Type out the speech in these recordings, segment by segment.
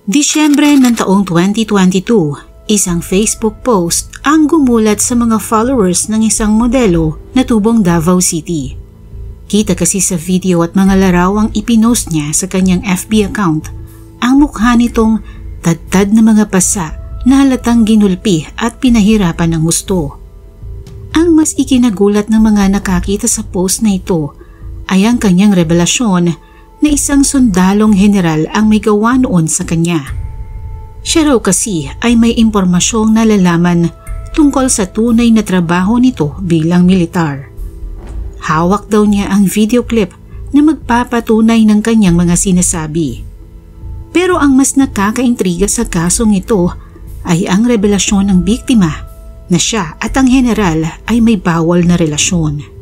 Disyembre ng taong 2022, isang Facebook post ang gumulat sa mga followers ng isang modelo na tubong Davao City. Kita kasi sa video at mga larawang ipinost niya sa kanyang FB account ang mukha nitong tadtad na mga pasa na halatang ginulpi at pinahirapan ng husto. Ang mas ikinagulat ng mga nakakita sa post na ito ay ang kanyang revelasyon na isang sundalong general ang may gawa noon sa kanya. Siya raw kasi ay may impormasyong nalalaman tungkol sa tunay na trabaho nito bilang militar. Hawak daw niya ang video clip na magpapatunay ng kanyang mga sinasabi. Pero ang mas nakakaintriga sa kasong ito ay ang revelasyon ng biktima na siya at ang general ay may bawal na relasyon.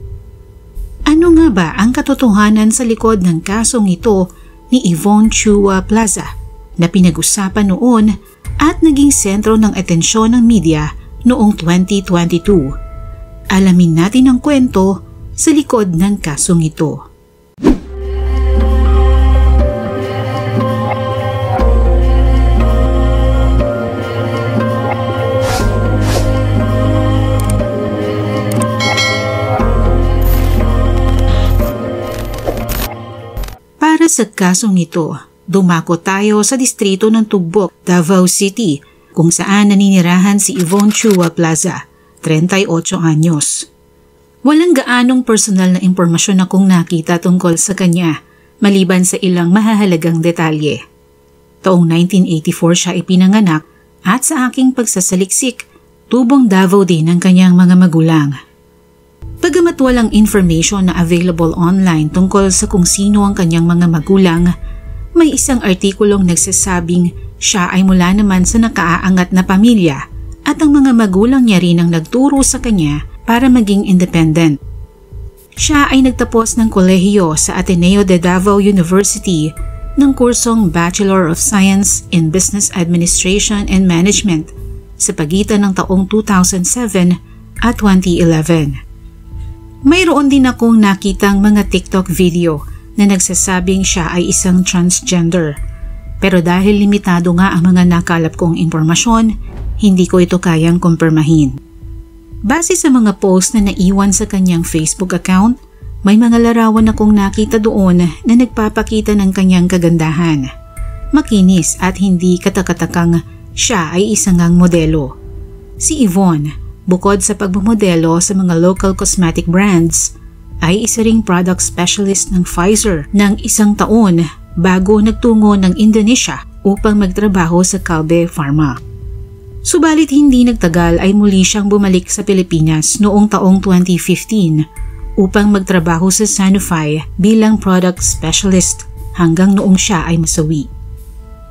Ano nga ba ang katotohanan sa likod ng kasong ito ni Yvonne Chua Plaza na pinag-usapan noon at naging sentro ng atensyon ng media noong 2022? Alamin natin ang kwento sa likod ng kasong ito. Para sa kasong ito, dumako tayo sa distrito ng Tugbok, Davao City, kung saan naninirahan si Yvonne Chua Plaza, 38 anyos. Walang gaanong personal na impormasyon akong nakita tungkol sa kanya, maliban sa ilang mahahalagang detalye. Taong 1984 siya ipinanganak at sa aking pagsasaliksik, tubong Davao din ang kanyang mga magulang. Bagamat walang information na available online tungkol sa kung sino ang kanyang mga magulang, may isang artikulong nagsasabing siya ay mula naman sa nakaaangat na pamilya at ang mga magulang niya rin ang nagturo sa kanya para maging independent. Siya ay nagtapos ng kolehiyo sa Ateneo de Davao University ng kursong Bachelor of Science in Business Administration and Management sa pagitan ng taong 2007 at 2011. Mayroon din akong nakitang mga TikTok video na nagsasabing siya ay isang transgender. Pero dahil limitado nga ang mga nakalap kong impormasyon, hindi ko ito kayang kumpirmahin. Base sa mga post na naiwan sa kanyang Facebook account, may mga larawan akong nakita doon na nagpapakita ng kanyang kagandahan. Makinis at hindi katakatakang siya ay isang modelo. Si Yvonne, bukod sa pagmamodelo sa mga local cosmetic brands, ay isa ring product specialist ng Pfizer ng 1 taon bago nagtungo ng Indonesia upang magtrabaho sa Kalbe Pharma. Subalit hindi nagtagal ay muli siyang bumalik sa Pilipinas noong taong 2015 upang magtrabaho sa Sanofi bilang product specialist hanggang noong siya ay masawi.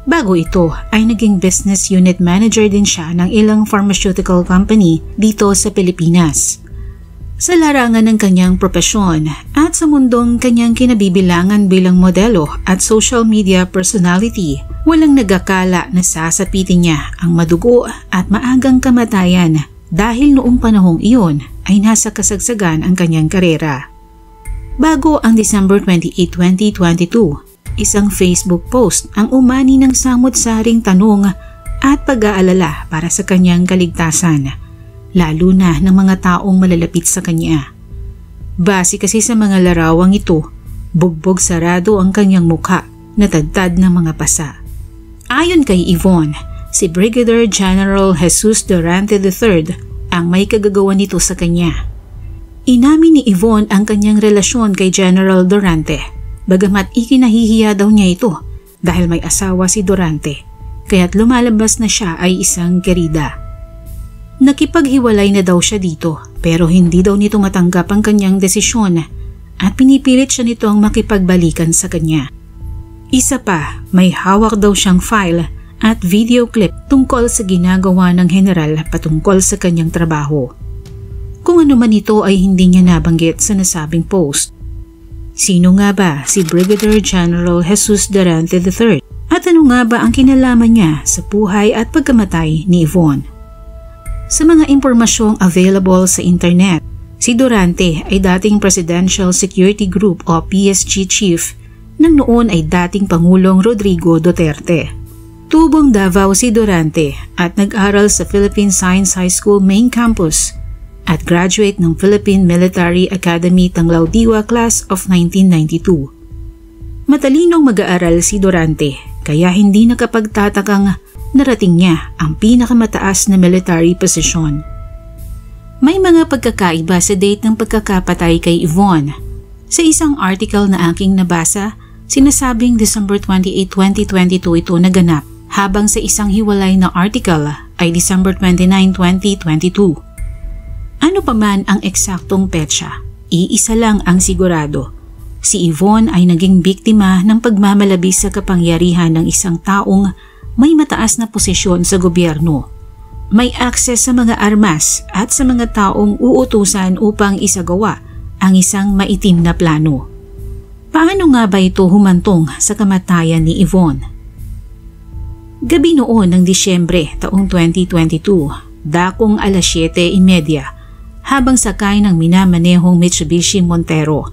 Bago ito ay naging business unit manager din siya ng ilang pharmaceutical company dito sa Pilipinas. Sa larangan ng kanyang propesyon at sa mundong kanyang kinabibilangan bilang modelo at social media personality, walang nagakala na sasapitin niya ang madugo at maagang kamatayan dahil noong panahong iyon ay nasa kasagsagan ang kanyang karera. Bago ang December 28, 2022, isang Facebook post ang umani ng samot-saring tanong at pag-aalala para sa kanyang kaligtasan, lalo na ng mga taong malalapit sa kanya. Base kasi sa mga larawang ito, bugbog sarado ang kanyang mukha na tadtad ng mga pasa. Ayon kay Yvonne, si Brigadier General Jesus Durante III ang may kagagawa nito sa kanya. Inamin ni Yvonne ang kanyang relasyon kay General Durante. Bagamat ikinahihiya daw niya ito dahil may asawa si Durante, kaya't lumalabas na siya ay isang gerida. Nakipaghiwalay na daw siya dito pero hindi daw nito matanggap ang kanyang desisyon at pinipilit siya nitong makipagbalikan sa kanya. Isa pa, may hawak daw siyang file at video clip tungkol sa ginagawa ng general patungkol sa kanyang trabaho. Kung ano man ito ay hindi niya nabanggit sa nasabing post. Sino nga ba si Brigadier General Jesus Durante III at ano nga ba ang kinalaman niya sa buhay at pagkamatay ni Yvonne? Sa mga impormasyong available sa internet, si Durante ay dating Presidential Security Group o PSG chief nang noon ay dating Pangulong Rodrigo Duterte. Nagtubong Davao si Durante at nag-aral sa Philippine Science High School Main Campus at graduate ng Philippine Military Academy Tanglaw Diwa Class of 1992. Matalinong mag-aaral si Durante kaya hindi nakapagtatakang narating niya ang pinakamataas na military posisyon. May mga pagkakaiba sa date ng pagkakapatay kay Yvonne. Sa isang article na aking nabasa, sinasabing December 28, 2022 ito naganap, habang sa isang hiwalay na article ay December 29, 2022. Ano pa man ang eksaktong petsa, iisa lang ang sigurado. Si Yvonne ay naging biktima ng pagmamalabis sa kapangyarihan ng isang taong may mataas na posisyon sa gobyerno. May akses sa mga armas at sa mga taong uutusan upang isagawa ang isang maitim na plano. Paano nga ba ito humantong sa kamatayan ni Yvonne? Gabi noon ng Disyembre taong 2022, dakong alas 7:30, habang sakay ng minamanehong Mitsubishi Montero.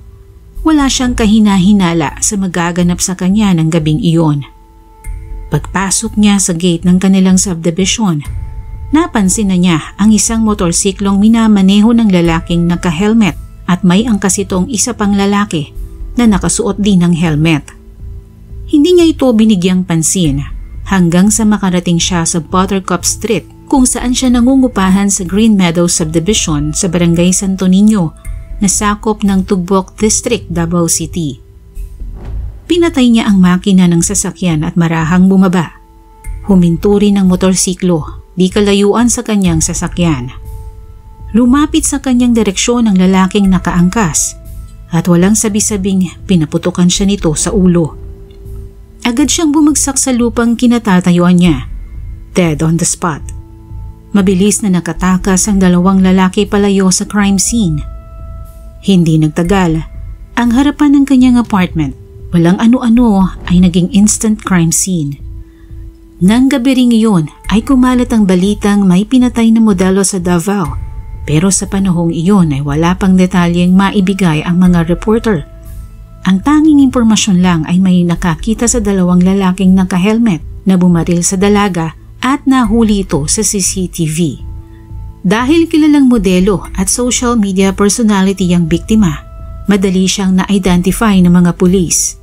Wala siyang kahina-hinala sa magaganap sa kanya ng gabing iyon. Pagpasok niya sa gate ng kanilang subdivision, napansin na niya ang isang motorsiklong minamaneho ng lalaking naka-helmet at may angkas itong isa pang lalaki na nakasuot din ng helmet. Hindi niya ito binigyang pansin hanggang sa makarating siya sa Buttercup Street kung saan siya nangungupahan sa Green Meadows Subdivision sa Barangay Santo Niño na sakop ng Tugbok District, Davao City. Pinatay niya ang makina ng sasakyan at marahang bumaba. Huminto rin ang motorsiklo, di kalayuan sa kanyang sasakyan. Lumapit sa kanyang direksyon ang lalaking nakaangkas at walang sabi-sabing pinaputukan siya nito sa ulo. Agad siyang bumagsak sa lupang kinatatayuan niya, dead on the spot. Mabilis na nakatakas ang dalawang lalaki palayo sa crime scene. Hindi nagtagal, ang harapan ng kanyang apartment, walang ano-ano ay naging instant crime scene. Nang gabi ring iyon ay kumalat ang balitang may pinatay na modelo sa Davao. Pero sa panahong iyon ay wala pang detalyeng maibigay ang mga reporter. Ang tanging impormasyon lang ay may nakakita sa dalawang lalaking naka-helmet na bumaril sa dalaga at nahuli ito sa CCTV. Dahil kilalang modelo at social media personality ang biktima, madali siyang na-identify ng mga pulis.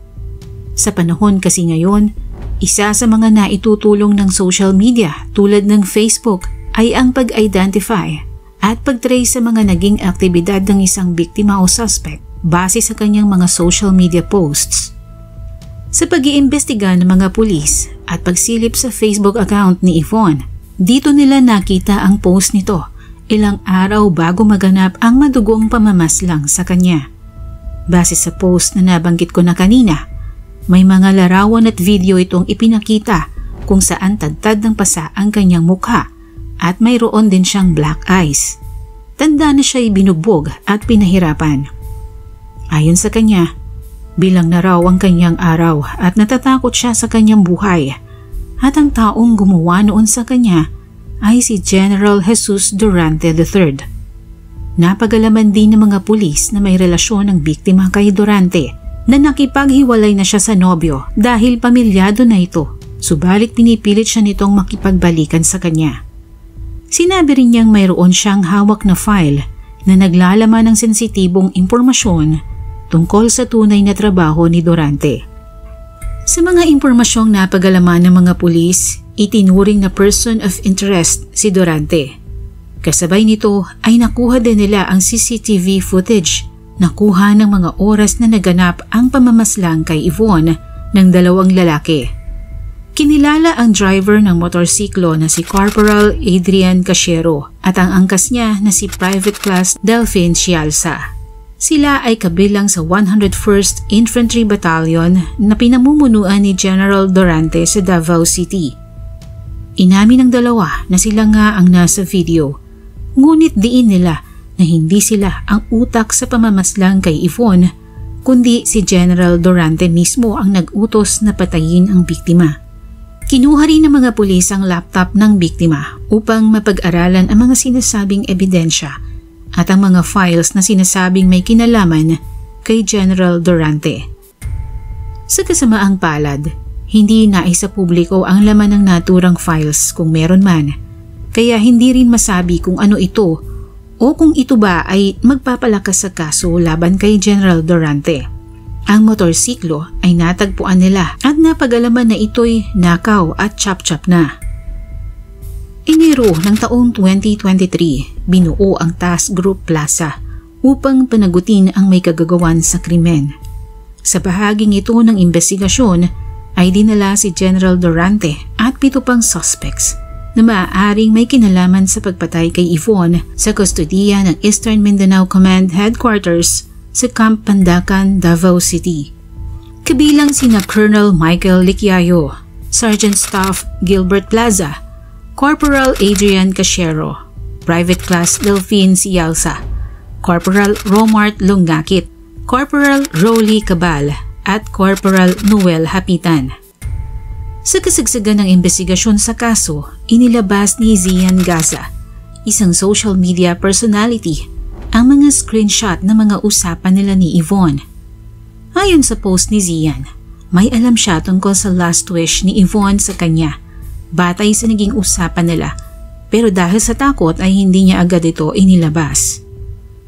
Sa panahon kasi ngayon, isa sa mga naitutulong ng social media tulad ng Facebook ay ang pag-identify at pag-trace sa mga naging aktibidad ng isang biktima o suspect base sa kanyang mga social media posts. Sa pag-iimbestiga ng mga pulis at pagsilip sa Facebook account ni Yvonne, dito nila nakita ang post nito ilang araw bago maganap ang madugong pamamaslang sa kanya. Base sa post na nabanggit ko na kanina, may mga larawan at video itong ipinakita kung saan tadtad ng pasa ang kanyang mukha at mayroon din siyang black eyes. Tanda na siya'y binugbog at pinahirapan. Ayon sa kanya, bilang na raw ang kanyang araw at natatakot siya sa kanyang buhay at ang taong gumawa noon sa kanya ay si General Jesus Durante III. Napagalaman din ng mga pulis na may relasyon ng biktima kay Durante na nakipaghiwalay na siya sa nobyo dahil pamilyado na ito, subalit pinipilit siya nitong makipagbalikan sa kanya. Sinabi rin niyang mayroon siyang hawak na file na naglalaman ng sensitibong impormasyon tungkol sa tunay na trabaho ni Durante. Sa mga impormasyong napagalaman ng mga pulis, itinuring na person of interest si Durante. Kasabay nito ay nakuha din nila ang CCTV footage na kuha ng mga oras na naganap ang pamamaslang kay Yvonne ng dalawang lalaki. Kinilala ang driver ng motorsiklo na si Corporal Adrian Casiero at ang angkas niya na si Private Class Delphine Cialza. Sila ay kabilang sa 101st Infantry Battalion na pinamumunuan ni General Durante sa Davao City. Inamin ng dalawa na sila nga ang nasa video, ngunit diin nila na hindi sila ang utak sa pamamaslang kay Yvonne, kundi si General Durante mismo ang nag-utos na patayin ang biktima. Kinuha rin ng mga pulis ang laptop ng biktima upang mapag-aralan ang mga sinasabing ebidensya at ang mga files na sinasabing may kinalaman kay General Durante. Sa kasamaang palad, Hindi naisapubliko ang laman ng naturang files kung meron man, kaya hindi rin masabi kung ano ito o kung ito ba ay magpapalakas sa kaso laban kay General Durante. Ang motorsiklo ay natagpuan nila at napag-alaman na ito'y nakaw at chop-chop na. Enero ng taong 2023, binuo ang Task Group Plaza upang panagutin ang may kagagawan sa krimen. Sa bahaging ito ng investigasyon ay dinala si General Durante at 7 pang suspects na maaaring may kinalaman sa pagpatay kay Yvonne sa kustodiya ng Eastern Mindanao Command Headquarters sa Camp Pandacan, Davao City. Kabilang sina Colonel Michael Licyayo, Sergeant Staff Gilbert Plaza, Corporal Adrian Casiero, Private Class Delphine Sialsa, Corporal Romart Lungakit, Corporal Rolly Cabal at Corporal Noel Hapitan. Sa kasagsagan ng investigasyon sa kaso, inilabas ni Zian Gaza, isang social media personality, ang mga screenshot ng mga usapan nila ni Yvonne. Ayon sa post ni Zian, may alam siya tungkol sa last wish ni Yvonne sa kanya, batay sa naging usapan nila, pero dahil sa takot ay hindi niya agad ito inilabas.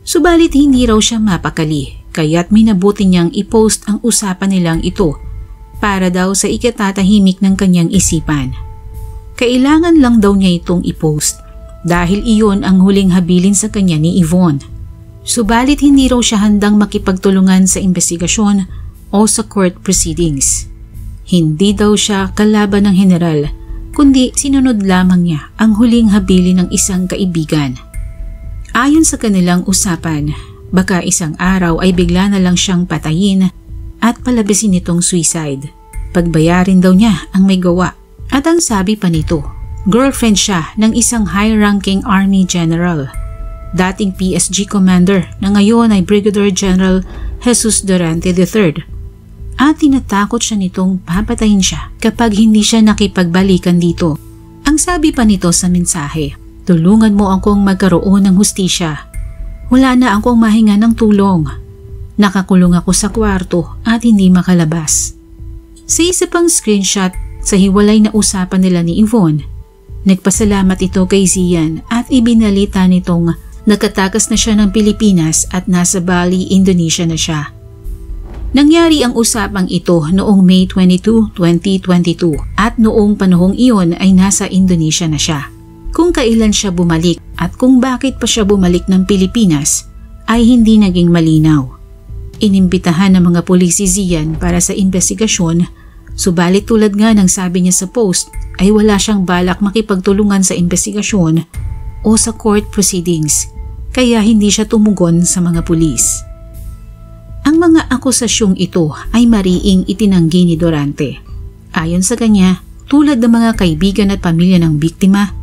Subalit hindi raw siya mapakali, kaya't minabuti niyang i-post ang usapan nilang ito para daw sa ikatatahimik ng kanyang isipan. Kailangan lang daw niya itong i-post dahil iyon ang huling habilin sa kanya ni Yvonne. Subalit hindi raw siya handang makipagtulungan sa investigasyon o sa court proceedings. Hindi daw siya kalaban ng general, kundi sinunod lamang niya ang huling habilin ng isang kaibigan. Ayon sa kanilang usapan, baka isang araw ay bigla na lang siyang patayin at palabasin nitong suicide. Pagbayarin daw niya ang may gawa. At ang sabi pa nito, girlfriend siya ng isang high-ranking Army General, dating PSG Commander na ngayon ay Brigadier General Jesus Durante III. At tinatakot siya nitong papatayin siya kapag hindi siya nakipagbalikan dito. Ang sabi pa nito sa mensahe, tulungan mo akong magkaroon ng hustisya. Wala na akong mahinga ng tulong. Nakakulong ako sa kwarto at hindi makalabas. Sa isa pang screenshot sa hiwalay na usapan nila ni Yvonne, nagpasalamat ito kay Zian at ibinalita nitong nakatakas na siya ng Pilipinas at nasa Bali, Indonesia na siya. Nangyari ang usapang ito noong May 22, 2022 at noong panahong iyon ay nasa Indonesia na siya. Kung kailan siya bumalik at kung bakit pa siya bumalik ng Pilipinas ay hindi naging malinaw. Inimbitahan ng mga pulis si Zian para sa investigasyon, subalit tulad nga ng sabi niya sa post ay wala siyang balak makipagtulungan sa investigasyon o sa court proceedings, kaya hindi siya tumugon sa mga pulis. Ang mga akusasyong ito ay mariing itinanggi ni Durante. Ayon sa kanya, tulad ng mga kaibigan at pamilya ng biktima,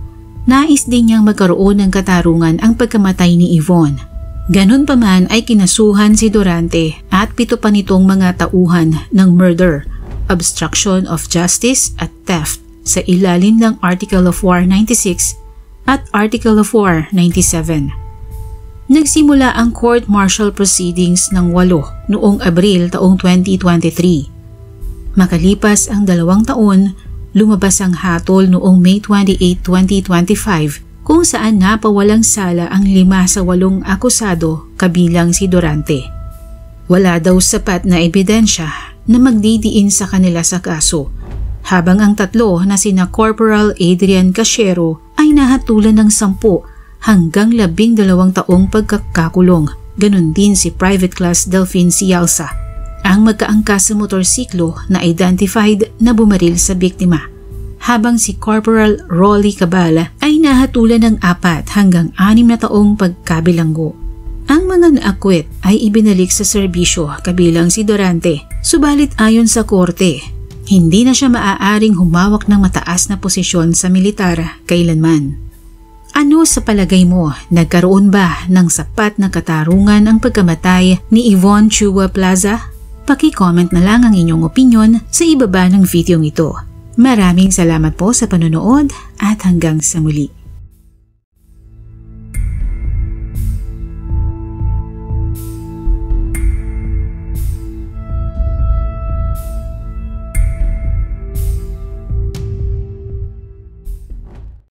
nais din niyang magkaroon ng katarungan ang pagkamatay ni Yvonne. Ganun pa man ay kinasuhan si Durante at 7 pa nitong mga tauhan ng murder, obstruction of justice at theft sa ilalim ng Article of War 96 at Article of War 97. Nagsimula ang court-martial proceedings ng 8 noong Abril taong 2023. Makalipas ang 2 taon, lumabas ang hatol noong May 28, 2025 kung saan napawalang sala ang 5 sa 8 akusado kabilang si Durante. Wala daw sapat na ebidensya na magdidiin sa kanila sa kaso, habang ang 3 na sina Corporal Adrian Casiero ay nahatulan ng 10 hanggang 12 taong pagkakakulong. Ganon din si Private Class Delphine Sialsa, ang magkaangkas sa motorsiklo na identified na bumaril sa biktima, habang si Corporal Rolly Cabal ay nahatulan ng 4 hanggang 6 na taong pagkabilanggo. Ang mga naakwit ay ibinalik sa serbisyo kabilang si Durante, subalit ayon sa korte, hindi na siya maaaring humawak ng mataas na posisyon sa militar kailanman. Ano sa palagay mo, nagkaroon ba ng sapat na katarungan ang pagkamatay ni Yvonne Chua Plaza? Paki-comment na lang ang inyong opinyon sa ibaba ng video ito. Maraming salamat po sa panonood at hanggang sa muli.